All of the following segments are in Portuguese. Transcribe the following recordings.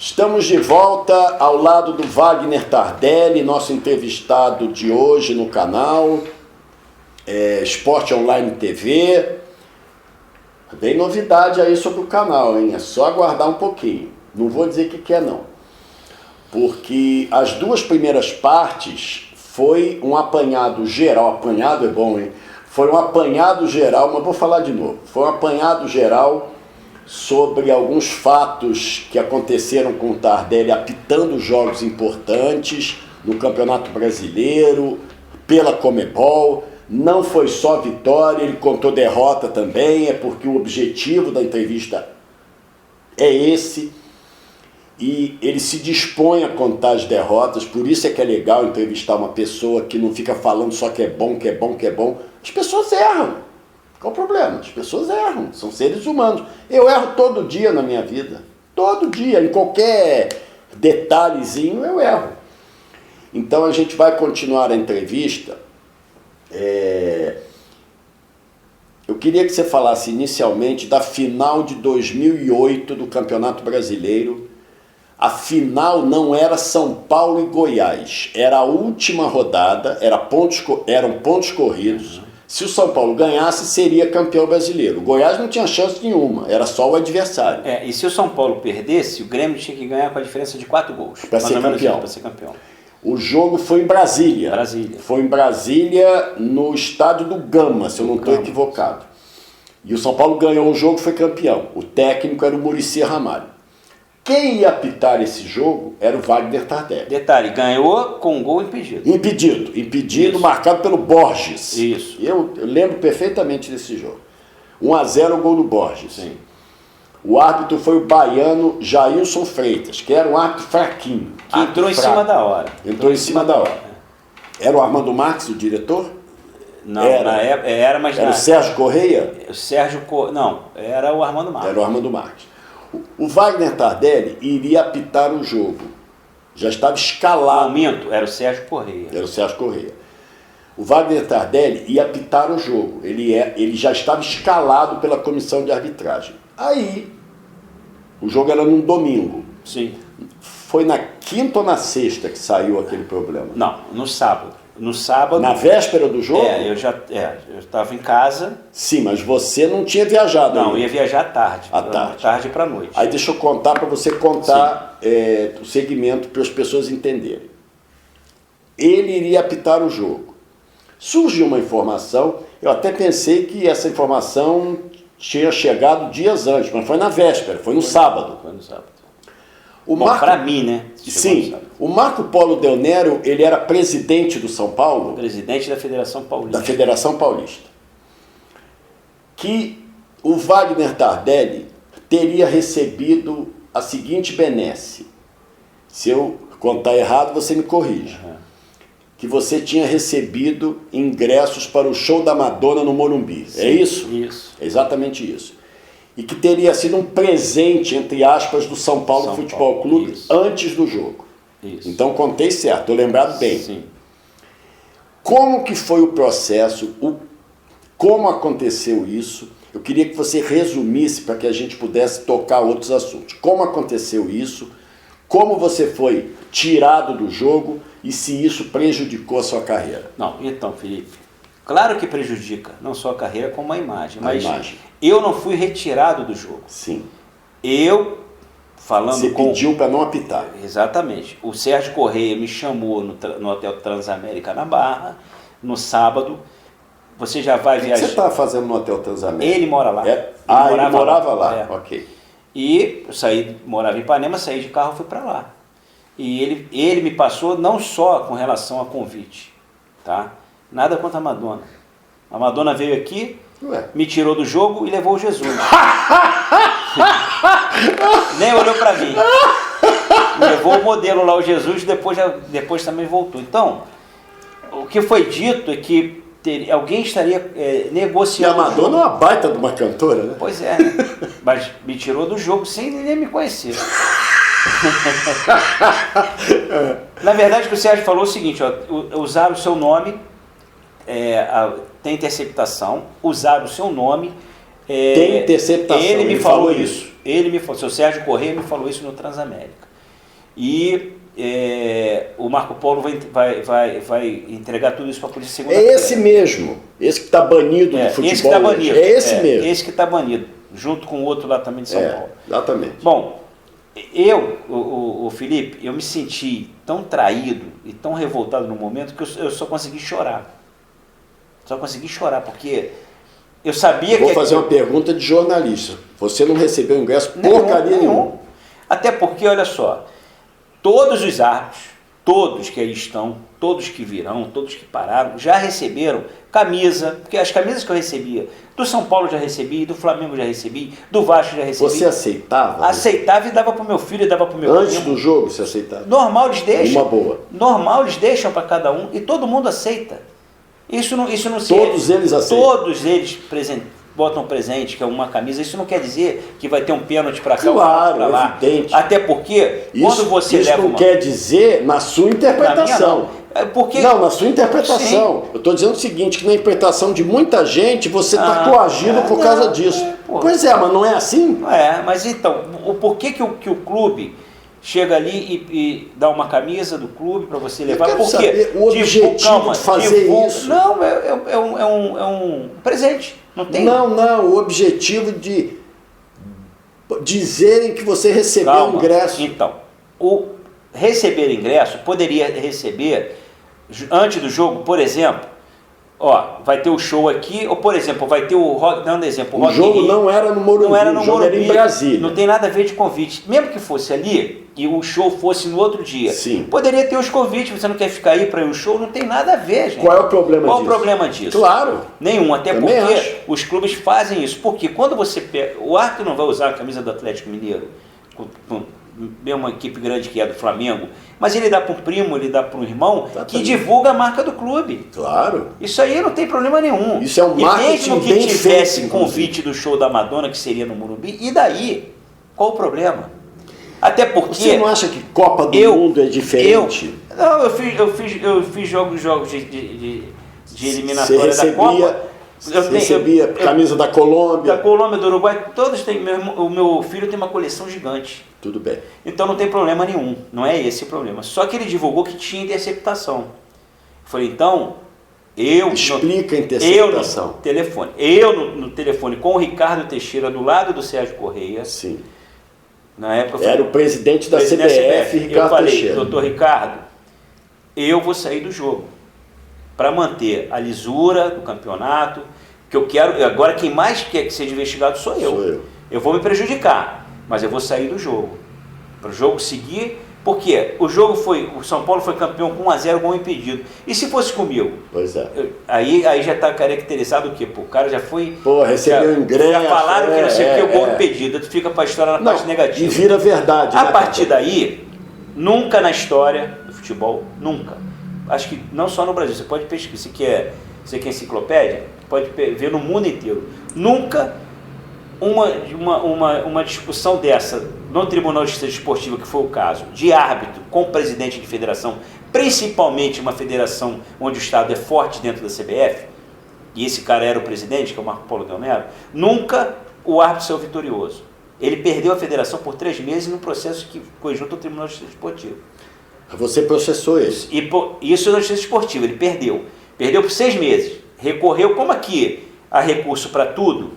Estamos de volta ao lado do Wagner Tardelli, nosso entrevistado de hoje no canal Esporte Online TV. Tem novidade aí sobre o canal, hein? É só aguardar um pouquinho. Não vou dizer o que é não. Porque as duas primeiras partes foi um apanhado geral. Apanhado é bom, hein? Foi um apanhado geral, mas vou falar de novo. Foi um apanhado geral sobre alguns fatos que aconteceram com o Tardelli apitando jogos importantes no Campeonato Brasileiro, pela Comebol. Não foi só vitória, ele contou derrota também, é porque o objetivo da entrevista é esse. E ele se dispõe a contar as derrotas, por isso é que é legal entrevistar uma pessoa que não fica falando só que é bom, que é bom, que é bom. As pessoas erram. Qual o problema? As pessoas erram, são seres humanos. Eu erro todo dia na minha vida. Todo dia, em qualquer detalhezinho eu erro. Então a gente vai continuar a entrevista. Eu queria que você falasse inicialmente da final de 2008 do Campeonato Brasileiro. A final não era São Paulo e Goiás, era a última rodada, eram pontos corridos. Se o São Paulo ganhasse, seria campeão brasileiro. O Goiás não tinha chance nenhuma, era só o adversário. E se o São Paulo perdesse, o Grêmio tinha que ganhar com a diferença de 4 gols. Para ser campeão. Para ser campeão. O jogo foi em Brasília. Foi em Brasília, no estádio do Gama, se eu não estou equivocado. E o São Paulo ganhou o jogo e foi campeão. O técnico era o Muricy Ramalho. Quem ia apitar esse jogo era o Wagner Tardelli. Detalhe, ganhou com um gol impedido. Impedido, marcado pelo Borges. Isso. Eu lembro perfeitamente desse jogo. 1-0 o gol do Borges. Sim. O árbitro foi o baiano Jailson Freitas, que era um árbitro fraquinho. Que entrou em cima da hora. Entrou em cima da hora. Era o Armando Marques o diretor? Não, na época era, mas... Era o Sérgio Correia? Não, era o Armando Marques. Era o Armando Marques. O Wagner Tardelli iria apitar o jogo. Já estava escalado. Era o Sérgio Correia. Era o Sérgio Correia. O Wagner Tardelli ia apitar o jogo. Ele já estava escalado pela comissão de arbitragem. Aí, o jogo era num domingo. Sim. Foi na quinta ou na sexta que saiu aquele problema? Não, no sábado. No sábado... Na véspera do jogo? Eu estava em casa. Sim, mas você não tinha viajado Não, ainda. Eu ia viajar à tarde. À tarde. Tarde para noite. Aí deixa eu contar para você contar o segmento para as pessoas entenderem. Ele iria apitar o jogo. Surgiu uma informação, eu até pensei que essa informação tinha chegado dias antes, mas foi na véspera, foi no sábado. Foi no sábado. Para mim, né? Sim, o Marco Polo Del Nero, ele era presidente do São Paulo. Presidente da Federação Paulista. Da Federação Paulista. Que o Wagner Tardelli teria recebido a seguinte benesse. Se eu contar errado, você me corrige. Que você tinha recebido ingressos para o show da Madonna no Morumbi. Sim, é isso? Isso. É exatamente isso. E que teria sido um presente, entre aspas, do São Paulo Futebol Clube antes do jogo. Isso. Então contei certo, estou lembrado bem. Sim. Como que foi o processo, como aconteceu isso? Eu queria que você resumisse para que a gente pudesse tocar outros assuntos. Como aconteceu isso? Como você foi tirado do jogo e se isso prejudicou a sua carreira? Não, então, Felipe, claro que prejudica, não só a carreira, como a imagem. A imagem. Eu não fui retirado do jogo. Sim. Você pediu para não apitar. Exatamente. O Sérgio Correia me chamou no Hotel Transamérica na Barra, no sábado. Você já vai viajar. O que você estava fazendo no Hotel Transamérica? Ele mora lá. Ele morava lá. Ok. E eu morava em Ipanema, saí de carro e fui para lá. E ele me passou não só com relação a convite, tá? Nada contra a Madonna. A Madonna veio aqui, me tirou do jogo e levou o Jesus. Nem olhou para mim. Levou o modelo lá, o Jesus, depois também voltou. Então, o que foi dito é que alguém estaria negociando. E a Madonna é uma baita de uma cantora, né? Pois é, né? Mas me tirou do jogo sem nem me conhecer. Na verdade, o que o Sérgio falou é o seguinte, usar o seu nome, tem interceptação, usar o seu nome. Tem interceptação. Ele me falou isso. Ele me falou, o seu Sérgio Corrêa me falou isso no Transamérica. E o Marco Polo vai entregar tudo isso para a polícia segunda-feira. É esse mesmo, esse que está banido do futebol. Esse que está banido. É esse mesmo. Esse que está banido, junto com o outro lá também de São Paulo. Exatamente. Bom, o Felipe, eu me senti tão traído e tão revoltado no momento que eu só consegui chorar. Só consegui chorar, porque eu sabia que... Vou fazer uma pergunta de jornalista. Você não recebeu ingresso porcaria nenhuma? Até porque, olha só, todos os árbitros, todos que aí estão, todos que virão, todos que pararam, já receberam camisa, porque as camisas que eu recebia, do São Paulo já recebi, do Flamengo já recebi, do Vasco já recebi. Você aceitava? Aceitava e dava para o meu filho e dava para o meu Antes primo. do jogo você aceitava? Normal, eles deixam. Uma boa. Normal, eles deixam para cada um e todo mundo aceita. Isso não se... Todos eles aceitam? Todos eles botam presente, que é uma camisa. Isso não quer dizer que vai ter um pênalti para cá ou para lá. Evidente. Até porque, quando você isso leva não quer dizer na sua interpretação. Não, na sua interpretação. Sim. Eu estou dizendo o seguinte, que na interpretação de muita gente, você está coagido por causa disso. Pois é, mas não é assim? Mas então, o porquê que o clube chega ali e dá uma camisa do clube para você levar? Porque o objetivo de fazer isso... Não, é um presente. Não tem? Não, o objetivo de dizerem que você recebeu o ingresso. Então, o receber ingresso poderia receber antes do jogo, por exemplo, vai ter o show aqui, ou por exemplo, vai ter o Rock, dando exemplo, o jogo não era no Morumbi, o jogo era em Brasília. Não tem nada a ver de convite. Mesmo que fosse ali e o show fosse no outro dia, sim, poderia ter os convites, você não quer ficar aí para ir ao show, não tem nada a ver, gente. Qual é o problema disso? Qual o problema disso? Claro. Nenhum, até Também porque acho. os clubes fazem isso. Porque quando você pega, o árbitro não vai usar a camisa do Atlético Mineiro, mesmo uma equipe grande que é do Flamengo, mas ele dá para um primo, ele dá para um irmão, que divulga a marca do clube. Claro. Isso aí não tem problema nenhum. Isso é um marketing mesmo que bem tivesse feito, convite do show da Madonna, que seria no Morumbi, e daí? Qual o problema? Até porque... Você não acha que Copa do Mundo é diferente? Eu fiz jogos de eliminatória da Copa. Você recebia camisa da Colômbia? Da Colômbia, do Uruguai, todos têm. O meu filho tem uma coleção gigante. Tudo bem. Então não tem problema nenhum, não é esse o problema. Só que ele divulgou que tinha interceptação. Eu falei, então, explica a interceptação. No telefone com o Ricardo Teixeira, do lado do Sérgio Corrêa. Sim. Na época era o presidente da CBF, Ricardo eu falei, Teixeira. Doutor Ricardo, eu vou sair do jogo para manter a lisura do campeonato, que eu quero. Agora quem mais quer que seja investigado sou eu. Eu vou me prejudicar, mas eu vou sair do jogo. Para o jogo seguir, porque o São Paulo foi campeão com 1-0, gol impedido. E se fosse comigo? Pois é. Aí já está caracterizado o quê? O cara já foi... recebeu ingresso. Já falaram que não sei o que, o gol impedido. Tu fica para a história na parte negativa. E vira verdade. A partir daí, nunca na história do futebol, nunca. Acho que não só no Brasil, você pode pesquisar, você que é enciclopédia, pode ver no mundo inteiro. Nunca uma discussão dessa no Tribunal de Justiça Esportiva, que foi o caso, de árbitro com presidente de federação, principalmente uma federação onde o Estado é forte dentro da CBF, e esse cara era o presidente, que é o Marco Polo Del Nero, nunca o árbitro saiu vitorioso. Ele perdeu a federação por 3 meses no processo que foi junto ao Tribunal de Justiça Esportiva. Você processou isso? Isso na Justiça Esportiva, ele perdeu. Perdeu por 6 meses. Recorreu, como aqui há recurso para tudo,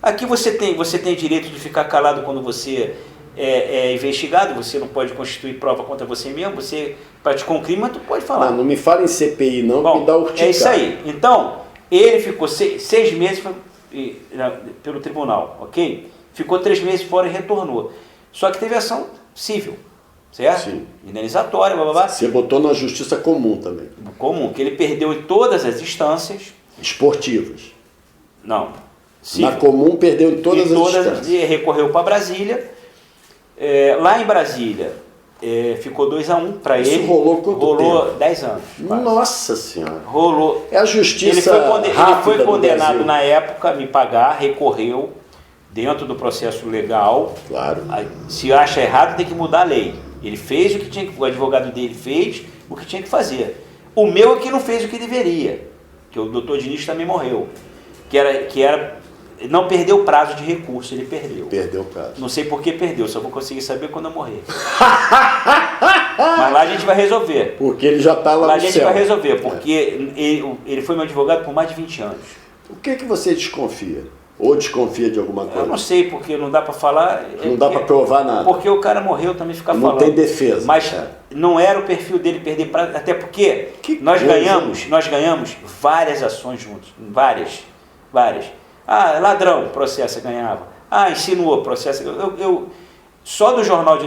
aqui você tem direito de ficar calado quando você é investigado, você não pode constituir prova contra você mesmo, você praticou um crime, mas tu pode falar. Não me fala em CPI não, bom, me dá urticária. É isso aí. Então, ele ficou 6 meses pelo tribunal, ok? Ficou 3 meses fora e retornou. Só que teve ação civil. Certo? Sim. Indenizatória, blá blá blá. Você botou na justiça comum também. Comum, que ele perdeu em todas as instâncias. Esportivas. Não. Civil. Na comum perdeu em todas as instâncias. E recorreu para Brasília. Lá em Brasília ficou 2-1 para ele. Isso rolou quanto tempo? Rolou 10 anos. Quase. Nossa Senhora. Rolou. É a justiça Ele foi condenado na época a me pagar, recorreu dentro do processo legal. Claro. Se acha errado, tem que mudar a lei. Ele fez o que tinha que, o advogado dele fez o que tinha que fazer. O meu é que não fez o que deveria, que o doutor Diniz também morreu, que era não perdeu o prazo de recurso, ele perdeu. Perdeu o prazo. Não sei por que perdeu, só vou conseguir saber quando eu morrer. Mas lá a gente vai resolver. Porque ele já está lá no céu. Lá a gente vai resolver, porque ele foi meu advogado por mais de 20 anos. O que você desconfia? Ou desconfia de alguma coisa? Eu não sei, porque não dá para falar. Não dá para provar nada. Porque o cara morreu também fica falando. Não tem defesa. Mas não era o perfil dele perder prazo, até porque nós ganhamos várias ações juntos. Várias. Ah, ladrão, processo ganhava. Ah, insinuou, processo. Só do jornal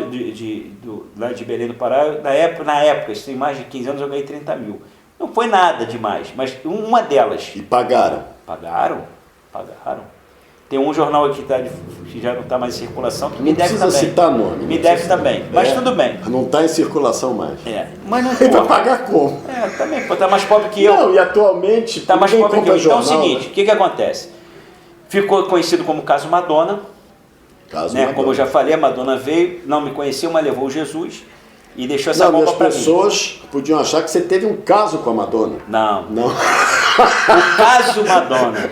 lá de Belém do Pará, na época, isso tem mais de 15 anos, eu ganhei 30 mil. Não foi nada demais, mas uma delas. E pagaram? Pagaram. Tem um jornal aqui que já não está mais em circulação, que me deve também. Não precisa citar nome. Me deve também, mas tudo bem. Não está em circulação mais. Mas não Ele vai pagar como? Também, está mais pobre que eu. Não, e atualmente está mais pobre que eu. Então é o seguinte, né? o que acontece? Ficou conhecido como caso Madonna. Madonna. Como eu já falei, a Madonna veio, não me conheceu, mas levou Jesus e deixou essa bomba para mim. As pessoas podiam achar que você teve um caso com a Madonna. Não. O caso Madonna.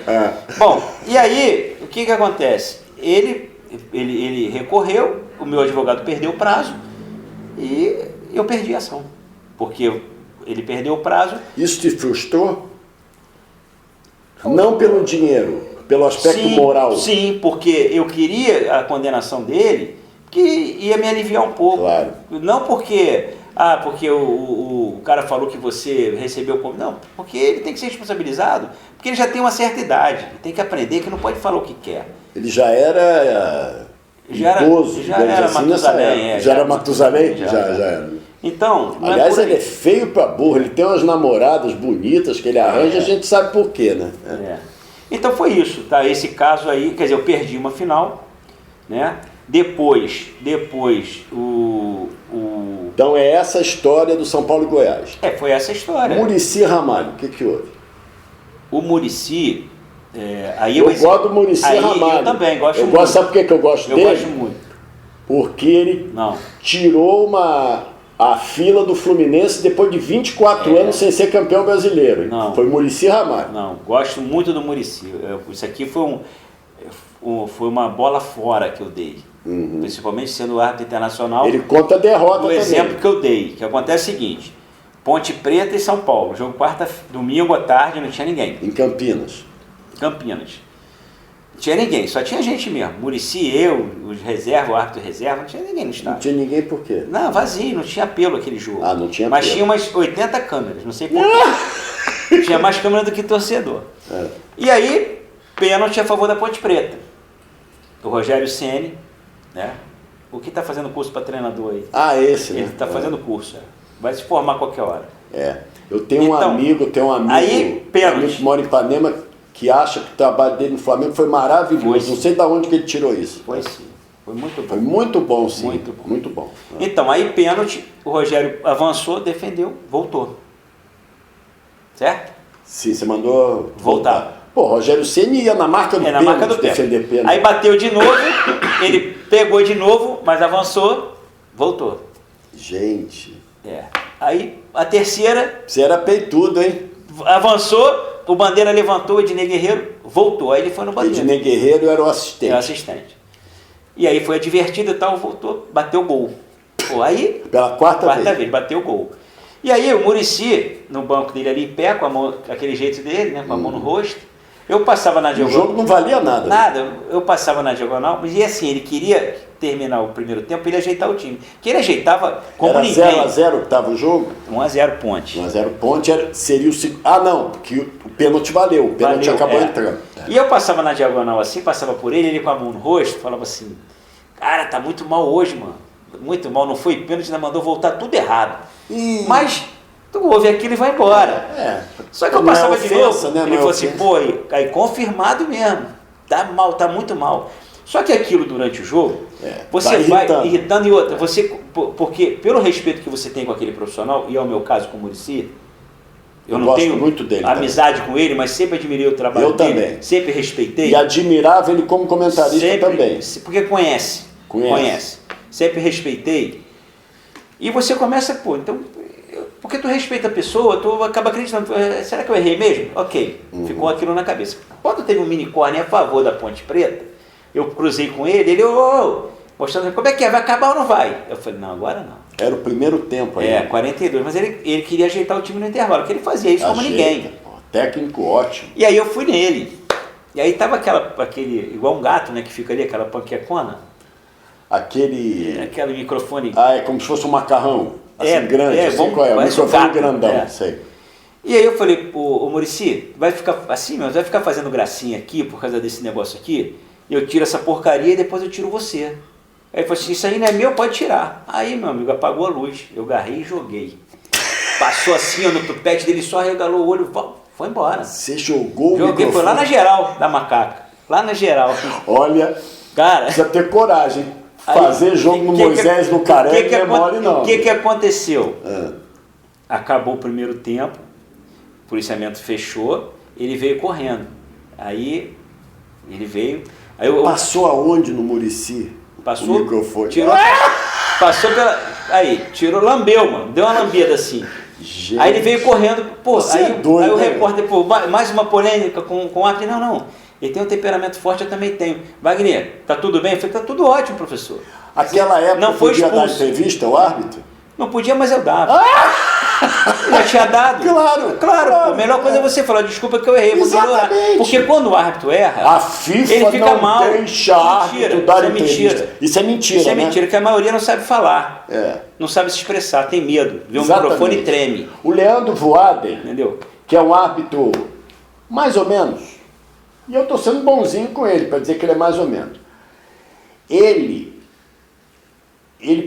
Bom, e aí, o que acontece? Ele recorreu, o meu advogado perdeu o prazo e eu perdi a ação. Porque ele perdeu o prazo. Isso te frustrou? Não pelo dinheiro, pelo aspecto moral. Sim, porque eu queria a condenação dele, que ia me aliviar um pouco. Claro. Não porque o cara falou que você recebeu como. Não, porque ele tem que ser responsabilizado, porque ele já tem uma certa idade, ele tem que aprender que não pode falar o que quer. Ele já era idoso, já era assim, Matusalém. Já era Matusalém? Já era. Então, aliás, ele é feio pra burro, ele tem umas namoradas bonitas que ele arranja, a gente sabe por quê, né? Então foi isso, tá? Esse caso aí, quer dizer, eu perdi uma final, né? Depois Então é essa a história do São Paulo e Goiás. Foi essa a história. Muricy Ramalho, o que houve? O Muricy, eu gosto do Muricy Ramalho. Eu também gosto muito. Sabe por que eu gosto dele? Eu gosto muito. Porque ele tirou a fila do Fluminense depois de 24 anos sem ser campeão brasileiro. Foi Muricy Ramalho. Não, gosto muito do Muricy. Isso aqui foi uma bola fora que eu dei. Principalmente sendo árbitro internacional. Ele conta a derrota também. O exemplo que eu dei, que acontece é o seguinte: Ponte Preta e São Paulo, jogo domingo à tarde, não tinha ninguém. Em Campinas. Não tinha ninguém, só tinha gente mesmo. Muricy, eu, os reserva, o árbitro reserva, não tinha ninguém no estádio. Não tinha ninguém por quê? Não, vazio, não tinha apelo aquele jogo. Não tinha apelo. Mas tinha umas 80 câmeras, não sei por quê. Tinha mais câmera do que torcedor. E aí, pênalti a favor da Ponte Preta. O Rogério Ceni, né? O que está fazendo curso para treinador aí? Esse, né? Ele está fazendo curso, vai se formar a qualquer hora. Eu tenho um amigo aí, pênalti. que mora em Ipanema, que acha que o trabalho dele no Flamengo foi maravilhoso. Não sei de onde que ele tirou isso. Foi sim. Foi muito bom. Foi muito bom, sim. Muito bom. Então, aí pênalti, o Rogério avançou, defendeu, voltou. Certo? Sim, você mandou voltar. Pô, Rogério Ceni ia na marca do pênalti, marca do defender pênalti. Aí bateu de novo, ele pegou de novo, mas avançou, voltou. Gente. Aí a terceira... Você era peitudo, hein? Avançou, o Bandeira levantou, o Ednei Guerreiro voltou. Aí ele foi no Bandeira. Ednei Guerreiro era o assistente. Era o assistente. E aí foi advertido e tal, voltou, bateu o gol. Aí, pela quarta vez, bateu o gol. E aí o Muricy, no banco dele ali em pé, com a mão, aquele jeito dele, né, com a mão no rosto, eu passava na diagonal. O jogo não valia nada. Nada, eu passava na diagonal, e assim, ele queria terminar o primeiro tempo, ele ajeitar o time. Que ele ajeitava como ninguém. Era 0x0 que estava o jogo? 1x0 Ponte. 1x0 Ponte seria o segundo. Não, porque o pênalti valeu, o pênalti acabou entrando. E eu passava na diagonal assim, passava por ele com a mão no rosto, falava assim, cara, tá muito mal hoje, mano. Muito mal, não foi pênalti, ainda mandou voltar tudo errado. Mas tu ouve aquilo e vai embora. Só que eu passava de novo, né, ele falou assim, aí confirmado mesmo, tá mal, tá muito mal. Só que aquilo durante o jogo, você vai irritando e outra, porque pelo respeito que você tem com aquele profissional, e é o meu caso com o Muricy, eu não tenho muito dele amizade com ele, mas sempre admirei o trabalho dele, também. Sempre respeitei. E admirava ele como comentarista também. Porque conhece. Sempre respeitei. E você começa, então, Porque tu respeita a pessoa, tu acaba acreditando, será que eu errei mesmo? Ok, ficou aquilo na cabeça. Quando teve um minicórnio a favor da Ponte Preta, eu cruzei com ele, mostrando, como é que é, vai acabar ou não vai? Eu falei, não, agora não. Era o primeiro tempo aí. 42, mas ele queria ajeitar o time no intervalo, porque ele fazia isso como ninguém. Técnico ótimo. E aí eu fui nele. E aí tava aquele, igual um gato, né, que fica ali, aquela panquecona. Aquele microfone. É como se fosse um macarrão. Assim, grande, assim, qual é? O microfone gato, grandão, sei. E aí eu falei, ô Muricy, vai ficar assim, mas vai ficar fazendo gracinha aqui por causa desse negócio aqui? Eu tiro essa porcaria e depois eu tiro você. Aí ele falou assim, isso aí não é meu, pode tirar. Aí, meu amigo, apagou a luz. Eu agarrei e joguei. Passou assim, ó, no tupete dele, só regalou o olho, foi embora. Você jogou o microfone? Foi lá na geral da macaca. Lá na geral. Olha, cara, precisa ter coragem. Fazer jogo no Moisés, no Careca, não é mole não. O que aconteceu? Acabou o primeiro tempo, o policiamento fechou, ele veio correndo. Aí, ele veio... Passou aonde no Muricy? Passou, o microfone. Passou pela... Aí, lambeu, mano. Deu uma lambida assim. Gente, aí ele veio correndo. Pô, aí o repórter, mais uma polêmica com o árbitro. Não. Ele tem um temperamento forte, eu também tenho. Wagner, tá tudo bem? Eu falei, tá tudo ótimo, professor. Aquela época não foi podia expulso. dar entrevista ao árbitro? Não podia, mas eu dava. Eu já tinha dado. Claro. A melhor coisa é você falar, desculpa que eu errei. Porque quando o árbitro erra, a FIFA ele fica não mal. Deixa árbitro dar entrevista. Isso é mentira, Isso é né? mentira, que a maioria não sabe falar. Não sabe se expressar, tem medo. Vê um microfone e treme. O Leandro Voaden, entendeu? Que é um árbitro mais ou menos, e eu estou sendo bonzinho com ele, para dizer que ele é mais ou menos. Ele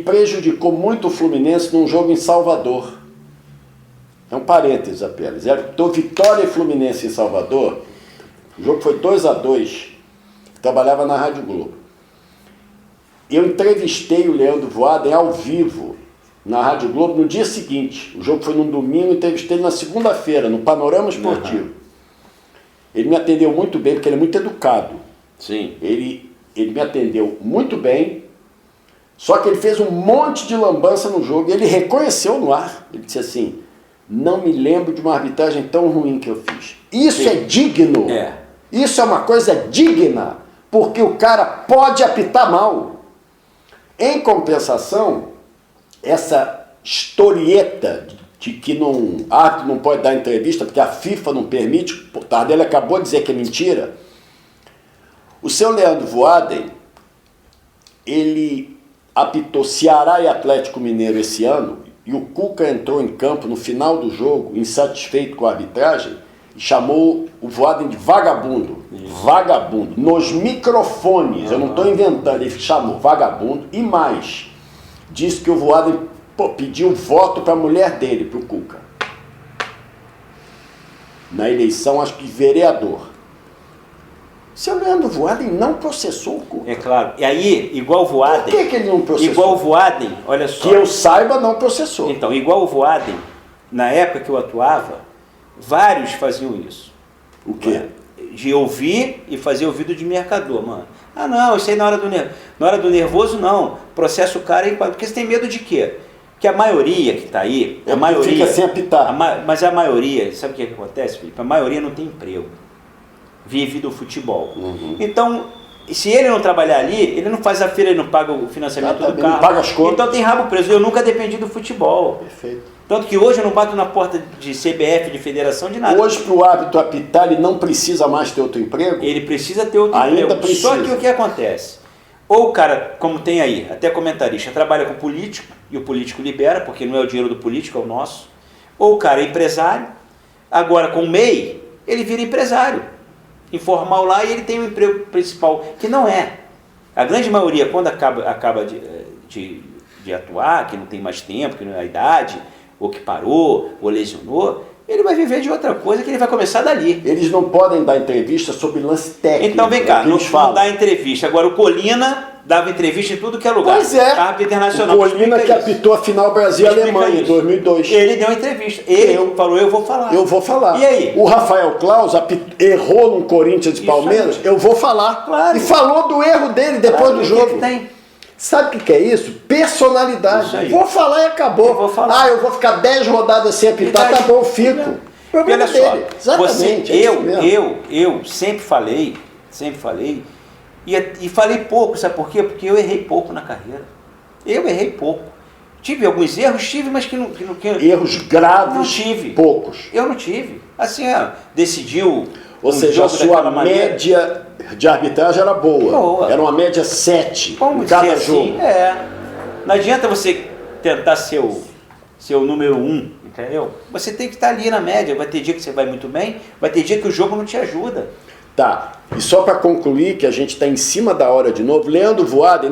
prejudicou muito o Fluminense num jogo em Salvador. É um parênteses apenas. Então, Vitória e Fluminense em Salvador, o jogo foi 2-2, trabalhava na Rádio Globo. Eu entrevistei o Leandro Voaden ao vivo na Rádio Globo no dia seguinte. O jogo foi num domingo, entrevistei ele na segunda-feira, no Panorama Esportivo. Ele me atendeu muito bem, porque ele é muito educado. Sim. Ele me atendeu muito bem, só que ele fez um monte de lambança no jogo, e ele reconheceu no ar. Ele disse assim, não me lembro de uma arbitragem tão ruim que eu fiz. Isso é digno. Isso é uma coisa digna, porque o cara pode apitar mal. Em compensação, essa historieta de que árbitro não pode dar entrevista porque a FIFA não permite, o Tardelli acabou de dizer que é mentira. O seu Leandro Voaden, ele apitou Ceará e Atlético Mineiro esse ano, e o Cuca entrou em campo no final do jogo, insatisfeito com a arbitragem, e chamou o Voaden de vagabundo. Vagabundo. Nos microfones, eu não estou inventando, ele chamou vagabundo, e mais, disse que o Voaden pediu voto para a mulher dele, para o Cuca. Na eleição, acho que vereador. Seu Leandro Voaden não processou o Cuca. É claro. E aí, igual o Voaden... Por que ele não processou? Igual o Voaden, olha só... Que eu saiba, não processou. Então, igual o Voaden, na época que eu atuava, vários faziam isso. O quê? De ouvir e fazer ouvido de mercador, mano. Ah, não, isso aí na hora do nervoso, não. Processa o cara aí, porque você tem medo de quê? Que a maioria que está aí, a maioria... Fica sem apitar. Mas a maioria, sabe o que acontece, Felipe? A maioria não tem emprego. Vive do futebol. Então, se ele não trabalhar ali, ele não faz a feira, ele não paga o financiamento do carro. Não paga as contas. Então tem rabo preso. Eu nunca dependi do futebol. Perfeito. Tanto que hoje eu não bato na porta de CBF, de federação, de nada. Hoje, para o árbitro apitar, ele não precisa mais ter outro emprego? Ele precisa ter outro Ainda emprego. Precisa. Só que o que acontece? Ou o cara, como tem aí, até comentarista, trabalha com político, e o político libera, porque não é o dinheiro do político, é o nosso. Ou o cara é empresário, agora com o MEI, ele vira empresário. Informal lá e ele tem um emprego principal, que não é. A grande maioria, quando acaba de atuar, que não tem mais tempo, que não é a idade, ou que parou, ou lesionou, ele vai viver de outra coisa que ele vai começar dali. Eles não podem dar entrevista sobre lance técnico. Então vem cá, não dá entrevista. Agora o Colina dava entrevista em tudo que é lugar. Pois é. Árbitro internacional. O Colina que apitou a final Brasil e Alemanha em 2002. Ele deu entrevista. Ele falou, eu vou falar. Eu vou falar. E aí? O Rafael Claus errou no Corinthians e Palmeiras, eu vou falar. Claro. E falou do erro dele depois do jogo. Que tem? Sabe o que é isso? Personalidade. Isso aí. Vou falar e acabou. Eu vou falar. Eu vou ficar 10 rodadas sem apitar, tá bom, fico. Problema Olha só, dele. Exatamente. eu sempre falei, e falei pouco, sabe por quê? Porque eu errei pouco na carreira. Eu errei pouco. Tive alguns erros, mas que não erros graves, não tive. Poucos. Eu não tive. Assim, decidiu. Ou seja, a sua média de arbitragem era boa. Era uma média 7 em cada jogo. Não adianta você tentar ser o número 1, entendeu? Você tem que estar ali na média. Vai ter dia que você vai muito bem, vai ter dia que o jogo não te ajuda. Tá, e só para concluir, que a gente está em cima da hora de novo, Leandro Voaden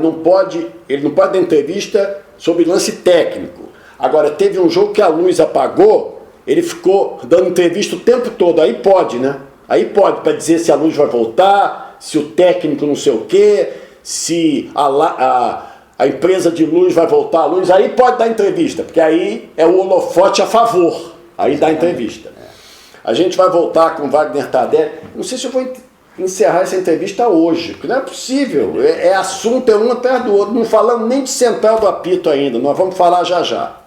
ele não pode dar entrevista sobre lance técnico. Agora, teve um jogo que a luz apagou, ele ficou dando entrevista o tempo todo, aí pode, né? Aí pode, para dizer se a luz vai voltar, se o técnico não sei o quê, se a empresa de luz vai voltar à luz, aí pode dar entrevista, porque aí é o holofote a favor, aí dá entrevista. A gente vai voltar com o Wagner Tardelli. Não sei se eu vou encerrar essa entrevista hoje, porque não é possível. Assunto um atrás do outro. Não falamos nem de central do apito ainda. Nós vamos falar já já.